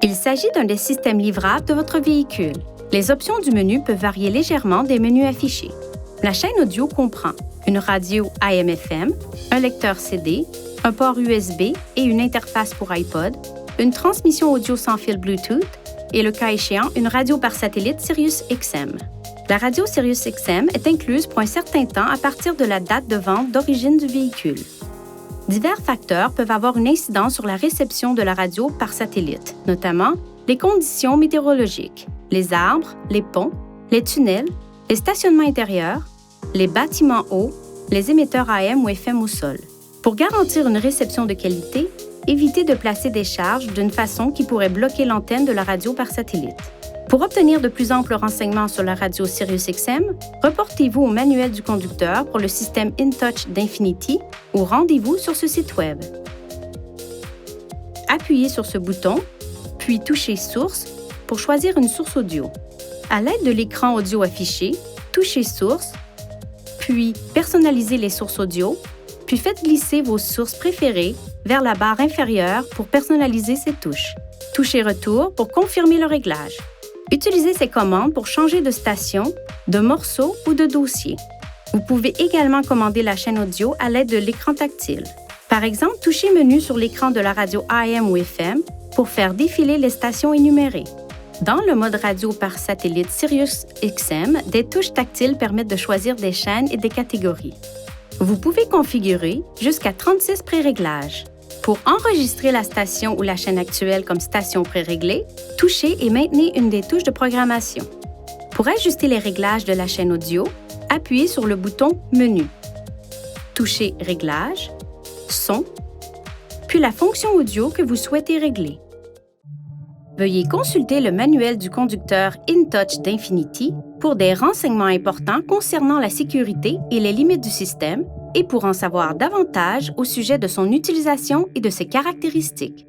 Il s'agit d'un des systèmes livrables de votre véhicule. Les options du menu peuvent varier légèrement des menus affichés. La chaîne audio comprend une radio AM/FM, un lecteur CD, un port USB et une interface pour iPod, une transmission audio sans fil Bluetooth et, le cas échéant, une radio par satellite Sirius-XM. La radio Sirius-XM est incluse pour un certain temps à partir de la date de vente d'origine du véhicule. Divers facteurs peuvent avoir une incidence sur la réception de la radio par satellite, notamment les conditions météorologiques, les arbres, les ponts, les tunnels, les stationnements intérieurs, les bâtiments hauts, les émetteurs AM ou FM au sol. Pour garantir une réception de qualité, évitez de placer des charges d'une façon qui pourrait bloquer l'antenne de la radio par satellite. Pour obtenir de plus amples renseignements sur la radio Sirius-XM, reportez-vous au manuel du conducteur pour le système InTouch d'Infinity ou rendez-vous sur ce site Web. Appuyez sur ce bouton, puis touchez Source pour choisir une source audio. À l'aide de l'écran audio affiché, touchez Source, puis personnalisez les sources audio, puis faites glisser vos sources préférées vers la barre inférieure pour personnaliser ces touches. Touchez Retour pour confirmer le réglage. Utilisez ces commandes pour changer de station, de morceau ou de dossier. Vous pouvez également commander la chaîne audio à l'aide de l'écran tactile. Par exemple, touchez Menu sur l'écran de la radio AM ou FM pour faire défiler les stations énumérées. Dans le mode radio par satellite Sirius-XM, des touches tactiles permettent de choisir des chaînes et des catégories. Vous pouvez configurer jusqu'à 36 pré-réglages. Pour enregistrer la station ou la chaîne actuelle comme station pré-réglée, touchez et maintenez une des touches de programmation. Pour ajuster les réglages de la chaîne audio, appuyez sur le bouton Menu. Touchez Réglages, Son, puis la fonction audio que vous souhaitez régler. Veuillez consulter le manuel du conducteur InTouch d'Infinity pour des renseignements importants concernant la sécurité et les limites du système et pour en savoir davantage au sujet de son utilisation et de ses caractéristiques.